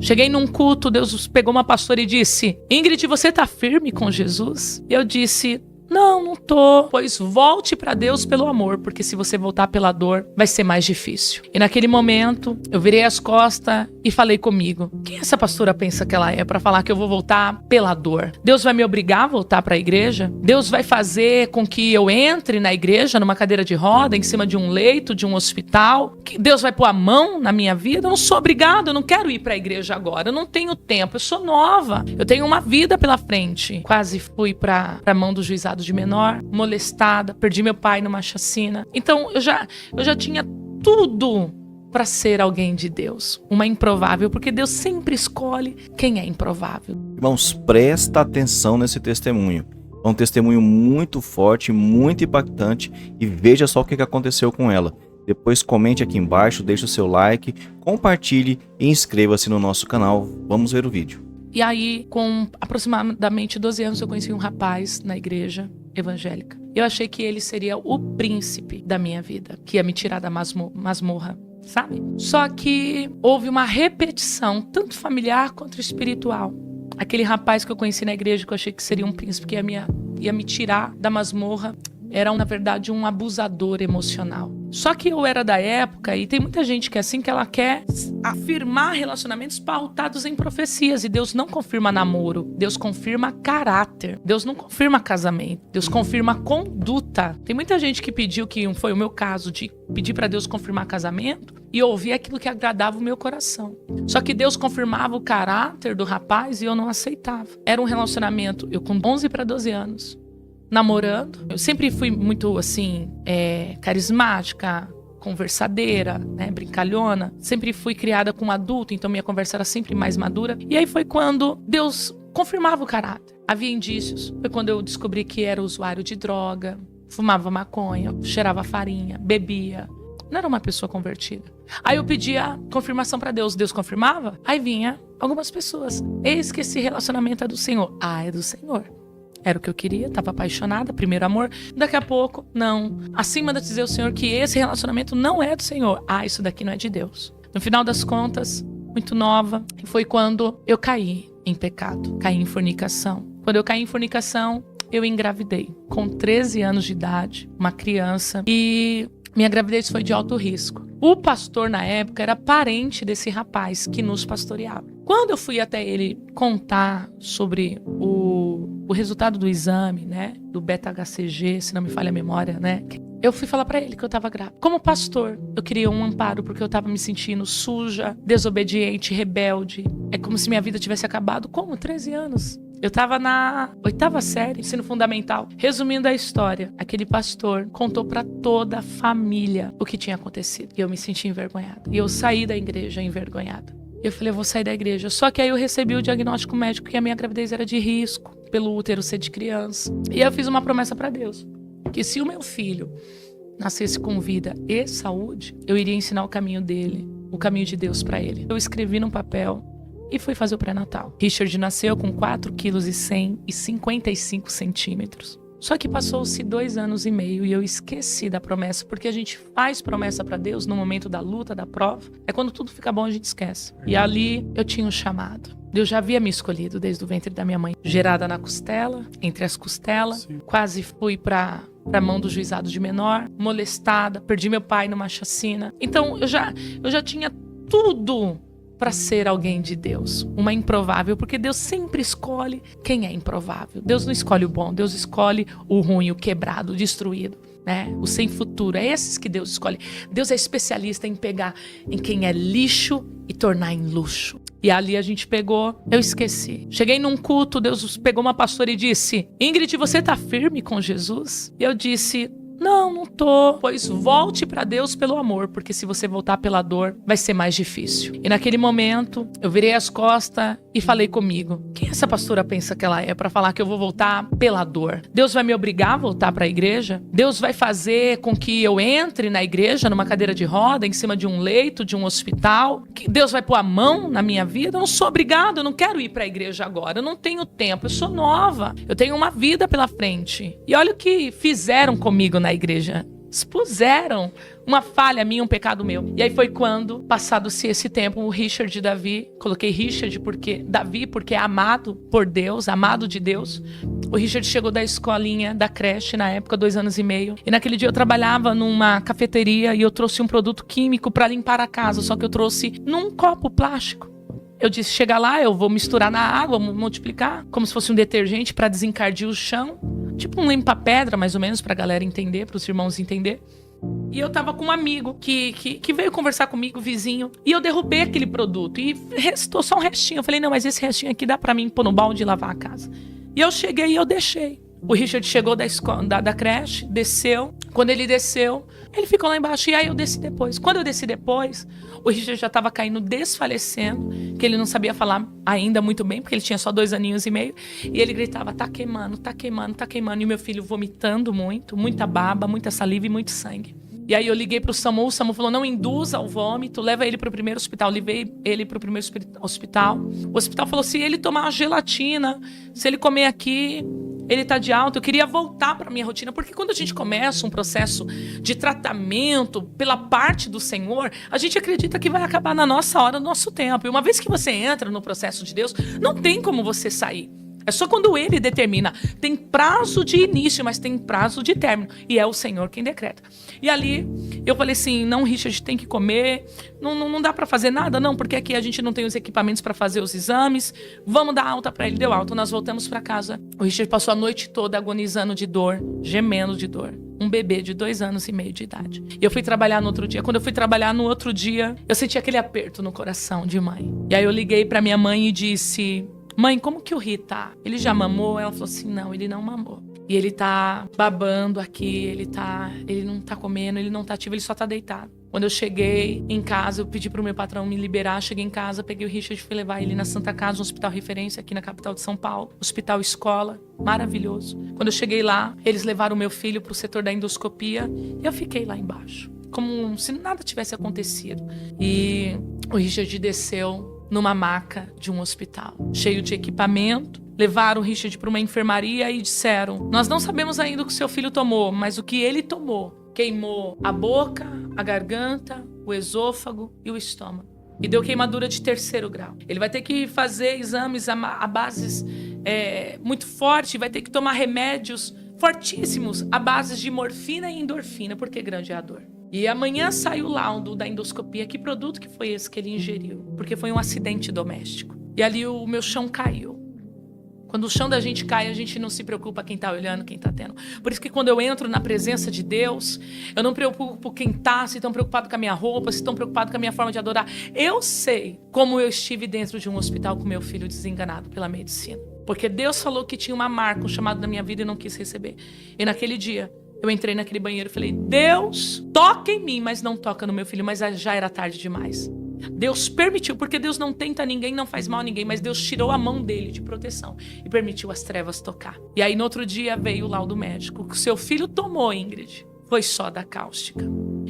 Cheguei num culto, Deus pegou uma pastora e disse: Ingrid, você tá firme com Jesus? E eu disse: não tô. Pois volte pra Deus pelo amor, porque se você voltar pela dor, vai ser mais difícil. E naquele momento, eu virei as costas e falei comigo: quem essa pastora pensa que ela é pra falar que eu vou voltar pela dor? Deus vai me obrigar a voltar pra igreja? Deus vai fazer com que eu entre na igreja numa cadeira de roda, em cima de um leito, de um hospital? Que Deus vai pôr a mão na minha vida? Eu não sou obrigado, eu não quero ir pra igreja agora, eu não tenho tempo, eu sou nova, eu tenho uma vida pela frente. Quase fui pra mão do juizado de menor, molestada, perdi meu pai numa chacina. Então eu já tinha tudo para ser alguém de Deus, uma improvável, porque Deus sempre escolhe quem é improvável. Irmãos, presta atenção nesse testemunho. É um testemunho muito forte, muito impactante, e veja só o que aconteceu com ela. Depois comente aqui embaixo, deixe o seu like, compartilhe e inscreva-se no nosso canal. Vamos ver o vídeo. E aí, com aproximadamente 12 anos, eu conheci um rapaz na igreja evangélica. Eu achei que ele seria o príncipe da minha vida, que ia me tirar da masmorra, sabe? Só que houve uma repetição, tanto familiar quanto espiritual. Aquele rapaz que eu conheci na igreja, que eu achei que seria um príncipe, que ia me tirar da masmorra, era, na verdade, um abusador emocional. Só que eu era da época, e tem muita gente que é assim, que ela quer afirmar relacionamentos pautados em profecias. E Deus não confirma namoro, Deus confirma caráter. Deus não confirma casamento, Deus confirma conduta. Tem muita gente que pediu, que foi o meu caso, de pedir para Deus confirmar casamento e ouvir aquilo que agradava o meu coração. Só que Deus confirmava o caráter do rapaz e eu não aceitava. Era um relacionamento, eu com 11 para 12 anos, namorando. Eu sempre fui muito, assim, carismática, conversadeira, né, brincalhona. Sempre fui criada com um adulto, então minha conversa era sempre mais madura. E aí foi quando Deus confirmava o caráter. Havia indícios. Foi quando eu descobri que era usuário de droga, fumava maconha, cheirava farinha, bebia. Não era uma pessoa convertida. Aí eu pedia confirmação para Deus. Deus confirmava. Aí vinha algumas pessoas: eis que esse relacionamento é do Senhor. Ah, é do Senhor. Era o que eu queria, estava apaixonada, primeiro amor. Daqui a pouco, não. Assim manda dizer o Senhor que esse relacionamento não é do Senhor. Ah, isso daqui não é de Deus. No final das contas, muito nova, foi quando eu caí em pecado, caí em fornicação. Quando eu caí em fornicação, eu engravidei. Com 13 anos de idade, uma criança. E minha gravidez foi de alto risco. O pastor, na época, era parente desse rapaz que nos pastoreava. Quando eu fui até ele contar sobre o resultado do exame, né, do beta-HCG, se não me falha a memória, né, eu fui falar pra ele que eu tava grávida. Como pastor, eu queria um amparo, porque eu tava me sentindo suja, desobediente, rebelde. É como se minha vida tivesse acabado. Como? 13 anos. Eu tava na 8ª série, ensino fundamental. Resumindo a história, aquele pastor contou pra toda a família o que tinha acontecido. E eu me senti envergonhada. E eu saí da igreja envergonhada. Eu falei, eu vou sair da igreja. Só que aí eu recebi o diagnóstico médico que a minha gravidez era de risco, pelo útero ser de criança. E eu fiz uma promessa pra Deus, que se o meu filho nascesse com vida e saúde, eu iria ensinar o caminho dele, o caminho de Deus pra ele. Eu escrevi num papel e fui fazer o pré-natal. Richard nasceu com 4,155 kg. Só que passou-se 2 anos e meio e eu esqueci da promessa, porque a gente faz promessa pra Deus no momento da luta, da prova. É quando tudo fica bom, a gente esquece. E ali eu tinha um chamado. Deus já havia me escolhido desde o ventre da minha mãe. Gerada na costela, entre as costelas. Sim. Quase fui pra mão do juizado de menor, molestada, perdi meu pai numa chacina. Então eu já tinha tudo para ser alguém de Deus, uma improvável, porque Deus sempre escolhe quem é improvável. Deus não escolhe o bom, Deus escolhe o ruim, o quebrado, o destruído, né? O sem futuro. É esses que Deus escolhe. Deus é especialista em pegar em quem é lixo e tornar em luxo. E ali a gente pegou, eu esqueci. Cheguei num culto, Deus pegou uma pastora e disse: Ingrid, você tá firme com Jesus? E eu disse: não tô. Pois volte pra Deus pelo amor, porque se você voltar pela dor, vai ser mais difícil. E naquele momento, eu virei as costas e falei comigo: quem essa pastora pensa que ela é pra falar que eu vou voltar pela dor? Deus vai me obrigar a voltar pra igreja? Deus vai fazer com que eu entre na igreja numa cadeira de roda, em cima de um leito, de um hospital? Que Deus vai pôr a mão na minha vida? Eu não sou obrigada, eu não quero ir pra igreja agora, eu não tenho tempo, eu sou nova, eu tenho uma vida pela frente. E olha o que fizeram comigo na igreja expuseram uma falha minha, um pecado meu. E aí foi quando, passado-se esse tempo, o Richard e Davi, coloquei Richard porque Davi, porque é amado por Deus, amado de Deus. O Richard chegou da escolinha, da creche, na época, 2 anos e meio. E naquele dia eu trabalhava numa cafeteria e eu trouxe um produto químico para limpar a casa, só que eu trouxe num copo plástico. Eu disse, chega lá, eu vou misturar na água, multiplicar, como se fosse um detergente para desencardir o chão. Tipo um limpa-pedra, mais ou menos, pra galera entender, pros irmãos entender. E eu tava com um amigo que veio conversar comigo, vizinho. E eu derrubei aquele produto. E restou só um restinho. Eu falei, não, mas esse restinho aqui dá pra mim pôr no balde e lavar a casa. E eu cheguei e eu deixei. O Richard chegou da creche, desceu. Quando ele desceu, ele ficou lá embaixo. E aí eu desci depois. Quando eu desci depois, o Richard já estava caindo, desfalecendo. Que ele não sabia falar ainda muito bem, porque ele tinha só 2 aninhos e meio. E ele gritava, tá queimando, tá queimando, tá queimando. E meu filho vomitando muito, muita baba, muita saliva e muito sangue. E aí eu liguei pro SAMU, o SAMU falou, não induza o vômito, leva ele pro primeiro hospital. Levei ele pro primeiro hospital. O hospital falou, se ele tomar uma gelatina, se ele comer aqui, ele tá de alta. Eu queria voltar pra minha rotina, porque quando a gente começa um processo de tratamento pela parte do Senhor, a gente acredita que vai acabar na nossa hora, no nosso tempo. E uma vez que você entra no processo de Deus, não tem como você sair. É só quando ele determina. Tem prazo de início, mas tem prazo de término. E é o Senhor quem decreta. E ali, eu falei assim, não, Richard, tem que comer. Não dá pra fazer nada, não, porque aqui a gente não tem os equipamentos pra fazer os exames. Vamos dar alta pra ele. Deu alta, nós voltamos pra casa. O Richard passou a noite toda agonizando de dor, gemendo de dor. Um bebê de 2 anos e meio de idade. E eu fui trabalhar no outro dia. Quando eu fui trabalhar no outro dia, eu senti aquele aperto no coração de mãe. E aí eu liguei pra minha mãe e disse... Mãe, como que o Ri tá? Ele já mamou? Ela falou assim, não, ele não mamou. E ele tá babando aqui, ele não tá comendo, ele não tá ativo, ele só tá deitado. Quando eu cheguei em casa, eu pedi pro meu patrão me liberar, cheguei em casa, peguei o Richard e fui levar ele na Santa Casa, um hospital referência aqui na capital de São Paulo, hospital escola, maravilhoso. Quando eu cheguei lá, eles levaram o meu filho pro setor da endoscopia e eu fiquei lá embaixo, como se nada tivesse acontecido. E o Richard desceu numa maca de um hospital, cheio de equipamento. Levaram o Richard para uma enfermaria e disseram, nós não sabemos ainda o que o seu filho tomou, mas o que ele tomou queimou a boca, a garganta, o esôfago e o estômago. E deu queimadura de 3º grau. Ele vai ter que fazer exames a bases muito fortes, vai ter que tomar remédios fortíssimos a bases de morfina e endorfina, porque grande é a dor. E amanhã sai o laudo da endoscopia. Que produto que foi esse que ele ingeriu? Porque foi um acidente doméstico. E ali o meu chão caiu. Quando o chão da gente cai, a gente não se preocupa quem está olhando, quem está tendo. Por isso que quando eu entro na presença de Deus, eu não preocupo quem está, se estão preocupados com a minha roupa, se estão preocupados com a minha forma de adorar. Eu sei como eu estive dentro de um hospital com meu filho desenganado pela medicina. Porque Deus falou que tinha uma marca, um chamado na minha vida e não quis receber. E naquele dia, eu entrei naquele banheiro e falei, Deus, toca em mim, mas não toca no meu filho. Mas já era tarde demais. Deus permitiu, porque Deus não tenta ninguém, não faz mal a ninguém, mas Deus tirou a mão dele de proteção e permitiu as trevas tocar. E aí no outro dia veio o laudo médico. O que o seu filho tomou, Ingrid, foi soda cáustica.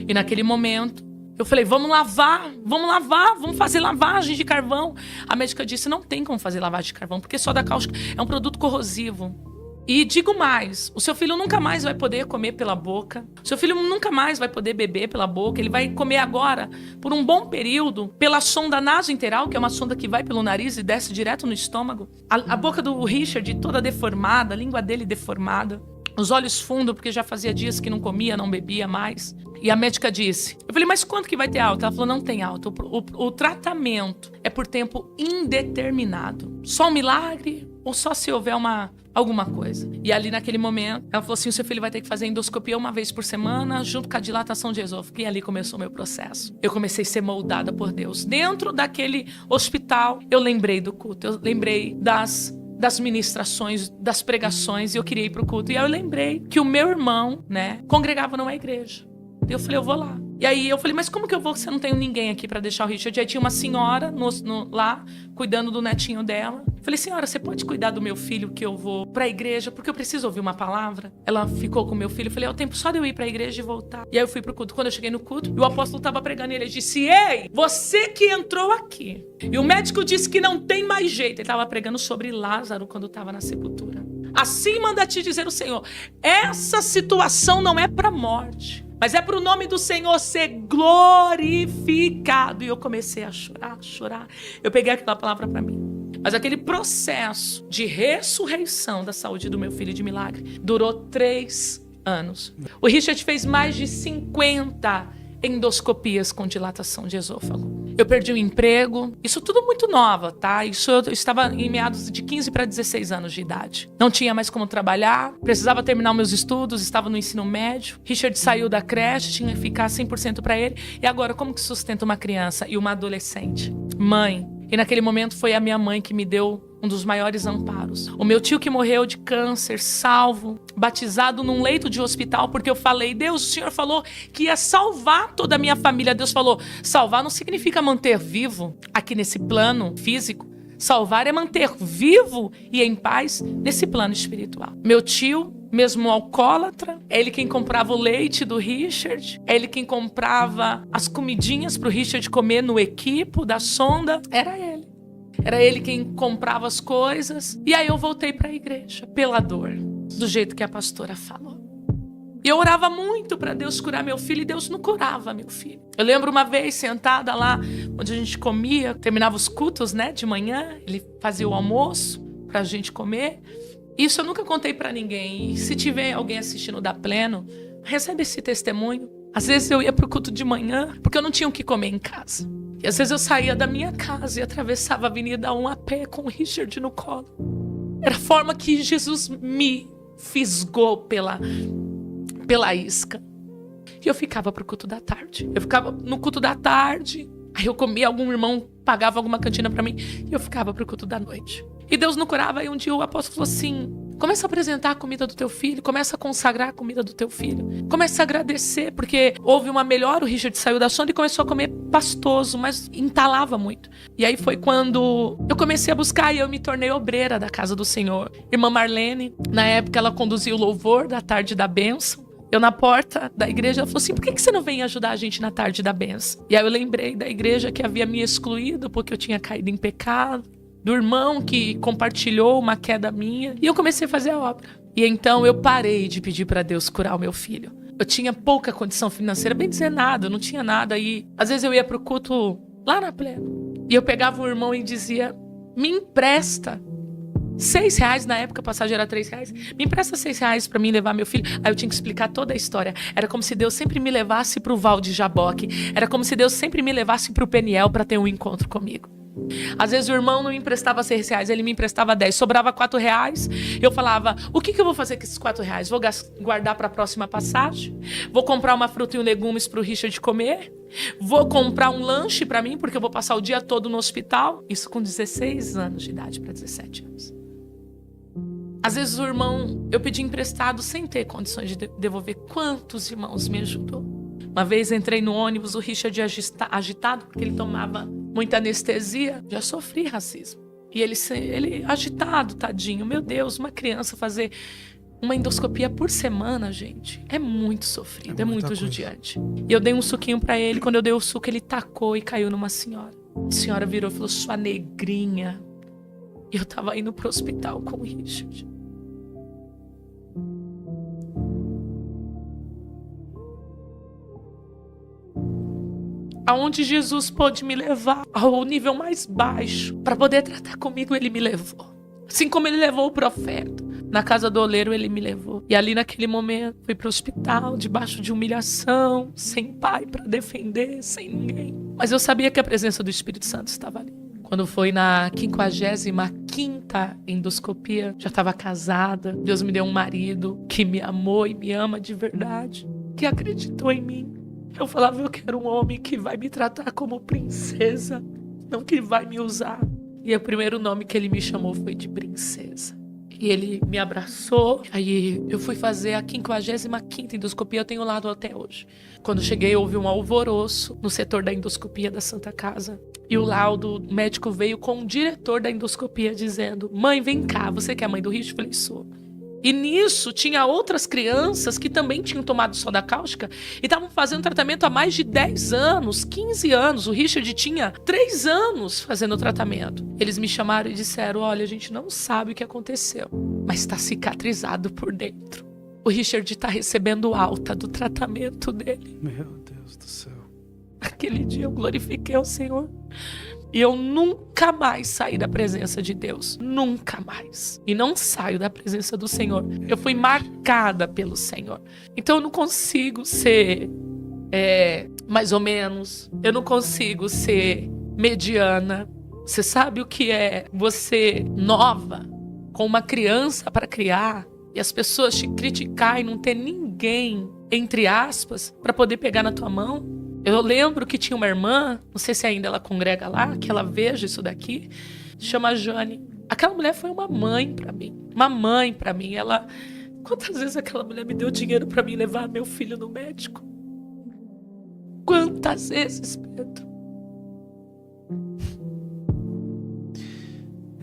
E naquele momento, eu falei, vamos lavar, vamos fazer lavagem de carvão. A médica disse, não tem como fazer lavagem de carvão, porque soda cáustica é um produto corrosivo. E digo mais, o seu filho nunca mais vai poder comer pela boca, o seu filho nunca mais vai poder beber pela boca, ele vai comer agora, por um bom período, pela sonda nasointeral, que é uma sonda que vai pelo nariz e desce direto no estômago. A boca do Richard toda deformada, a língua dele deformada, os olhos fundos, porque já fazia dias que não comia, não bebia mais. E a médica disse, eu falei, mas quanto que vai ter alta? Ela falou, não tem alta, o tratamento é por tempo indeterminado. Só um milagre ou só se houver alguma coisa. E ali naquele momento, ela falou assim, o seu filho vai ter que fazer endoscopia 1 vez por semana, junto com a dilatação de esôfago. E ali começou o meu processo. Eu comecei a ser moldada por Deus. Dentro daquele hospital, eu lembrei do culto, eu lembrei das ministrações, das pregações, e eu queria ir pro culto. E aí eu lembrei que o meu irmão, congregava numa igreja. E eu falei, eu vou lá. E aí eu falei, mas como que eu vou se eu não tenho ninguém aqui pra deixar o Richard? Aí tinha uma senhora lá, cuidando do netinho dela. Eu falei, senhora, você pode cuidar do meu filho que eu vou pra igreja? Porque eu preciso ouvir uma palavra. Ela ficou com o meu filho. Eu falei, é o tempo só de eu ir pra igreja e voltar. E aí eu fui pro culto. Quando eu cheguei no culto, o apóstolo tava pregando e ele disse, ei, você que entrou aqui. E o médico disse que não tem mais jeito. Ele tava pregando sobre Lázaro quando tava na sepultura. Assim manda te dizer o Senhor, essa situação não é pra morte, Mas é para o nome do Senhor ser glorificado. E eu comecei a chorar. Eu peguei aquela palavra para mim. Mas aquele processo de ressurreição da saúde do meu filho de milagre durou 3 anos. O Richard fez mais de 50 endoscopias com dilatação de esôfago. Eu perdi o emprego. Isso tudo muito nova, tá? Isso eu estava em meados de 15 para 16 anos de idade. Não tinha mais como trabalhar. Precisava terminar meus estudos. Estava no ensino médio. Richard saiu da creche. Tinha que ficar 100% para ele. E agora, como que sustenta uma criança e uma adolescente? Mãe. E naquele momento foi a minha mãe que me deu um dos maiores amparos. O meu tio que morreu de câncer, salvo, batizado num leito de hospital, porque eu falei, Deus, o Senhor falou que ia salvar toda a minha família. Deus falou, salvar não significa manter vivo aqui nesse plano físico. Salvar é manter vivo e em paz nesse plano espiritual. Meu tio, mesmo alcoólatra, é ele quem comprava o leite do Richard, é ele quem comprava as comidinhas pro Richard comer no equipo da sonda, era ele. Era ele quem comprava as coisas. E aí eu voltei para a igreja, pela dor, do jeito que a pastora falou. E eu orava muito para Deus curar meu filho, e Deus não curava meu filho. Eu lembro uma vez, sentada lá, onde a gente comia, terminava os cultos, né, de manhã, ele fazia o almoço pra gente comer. Isso eu nunca contei para ninguém. E se tiver alguém assistindo da Pleno, recebe esse testemunho. Às vezes eu ia pro culto de manhã, porque eu não tinha o que comer em casa. E às vezes eu saía da minha casa e atravessava a Avenida 1 a pé com o Richard no colo. Era a forma que Jesus me fisgou pela isca. E eu ficava pro culto da tarde. Eu ficava no culto da tarde. Aí eu comia, algum irmão pagava alguma cantina pra mim. E eu ficava pro culto da noite. E Deus não curava. Aí um dia o apóstolo falou assim, começa a apresentar a comida do teu filho. Começa a consagrar a comida do teu filho. Começa a agradecer, porque houve uma melhora. O Richard saiu da sonda e começou a comer pastoso, mas entalava muito. E aí foi quando eu comecei a buscar e eu me tornei obreira da casa do Senhor. Irmã Marlene, na época ela conduzia o louvor da tarde da bênção. Eu na porta da igreja, ela falou assim, por que você não vem ajudar a gente na tarde da bênção? E aí eu lembrei da igreja que havia me excluído porque eu tinha caído em pecado. Do irmão que compartilhou uma queda minha. E eu comecei a fazer a obra. E então eu parei de pedir para Deus curar o meu filho. Eu tinha pouca condição financeira, bem dizer nada, eu não tinha nada. E às vezes eu ia pro culto lá na Pleno. E eu pegava o irmão e dizia, me empresta R$6, na época a passagem era R$3. Me empresta R$6 pra mim levar meu filho. Aí eu tinha que explicar toda a história. Era como se Deus sempre me levasse pro Val de Jaboque. Era como se Deus sempre me levasse pro Peniel pra ter um encontro comigo. Às vezes o irmão não me emprestava R$6, ele me emprestava 10. Sobrava R$4. Eu falava, o que eu vou fazer com esses R$4? Vou guardar para a próxima passagem? Vou comprar uma fruta e um legumes para o Richard comer? Vou comprar um lanche para mim, porque eu vou passar o dia todo no hospital? Isso com 16 anos de idade para 17 anos. Às vezes o irmão, eu pedi emprestado sem ter condições de devolver. Quantos irmãos me ajudou? Uma vez entrei no ônibus, o Richard agitado, porque ele tomava muita anestesia. Já sofri racismo. E ele agitado, tadinho. Meu Deus, uma criança fazer uma endoscopia por semana, gente, é muito sofrido, é muito judiante. E eu dei um suquinho pra ele. Quando eu dei o suco, ele tacou e caiu numa senhora. A senhora virou e falou, sua negrinha. E eu tava indo pro hospital com o Richard. Aonde Jesus pôde me levar ao nível mais baixo para poder tratar comigo, ele me levou. Assim como ele levou o profeta. Na casa do oleiro ele me levou. E ali naquele momento fui para o hospital, debaixo de humilhação, sem pai para defender, sem ninguém. Mas eu sabia que a presença do Espírito Santo estava ali. Quando foi na 55ª endoscopia, já estava casada. Deus me deu um marido que me amou e me ama de verdade, que acreditou em mim. Eu falava, eu quero um homem que vai me tratar como princesa, não que vai me usar. E o primeiro nome que ele me chamou foi de princesa. E ele me abraçou. Aí eu fui fazer a 55ª endoscopia, eu tenho lado até hoje. Quando cheguei, houve um alvoroço no setor da endoscopia da Santa Casa. E o laudo médico veio com o diretor da endoscopia dizendo, mãe, vem cá, você que é a mãe do Richard? Eu falei, sou. E nisso tinha outras crianças que também tinham tomado soda cáustica e estavam fazendo tratamento há mais de 10 anos, 15 anos. O Richard tinha 3 anos fazendo tratamento. Eles me chamaram e disseram, olha, a gente não sabe o que aconteceu, mas está cicatrizado por dentro. O Richard tá recebendo alta do tratamento dele. Meu Deus do céu. Aquele dia eu glorifiquei o Senhor. E eu nunca mais saí da presença de Deus. Nunca mais. E não saio da presença do Senhor. Eu fui marcada pelo Senhor. Então eu não consigo ser mais ou menos. Eu não consigo ser mediana. Você sabe o que é você nova, com uma criança para criar, e as pessoas te criticar e não ter ninguém, entre aspas, para poder pegar na tua mão? Eu lembro que tinha uma irmã, não sei se ainda ela congrega lá, que ela veja isso daqui, chama Jane. Aquela mulher foi uma mãe pra mim. Uma mãe pra mim. Ela... Quantas vezes aquela mulher me deu dinheiro pra mim levar meu filho no médico? Quantas vezes, Pedro?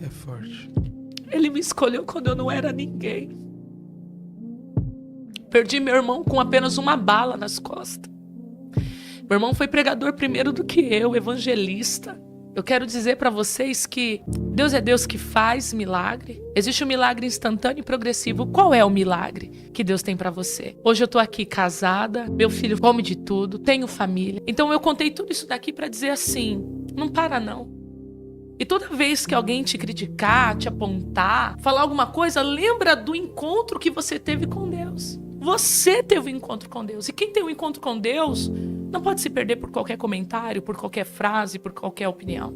É forte. Ele me escolheu quando eu não era ninguém. Perdi meu irmão com apenas uma bala nas costas. Meu irmão foi pregador primeiro do que eu, evangelista. Eu quero dizer para vocês que Deus é Deus que faz milagre. Existe um milagre instantâneo e progressivo. Qual é o milagre que Deus tem para você? Hoje eu tô aqui casada, meu filho come de tudo, tenho família. Então eu contei tudo isso daqui para dizer assim, não para não. E toda vez que alguém te criticar, te apontar, falar alguma coisa, lembra do encontro que você teve com Deus. Você teve um encontro com Deus. E quem tem um encontro com Deus não pode se perder por qualquer comentário, por qualquer frase, por qualquer opinião.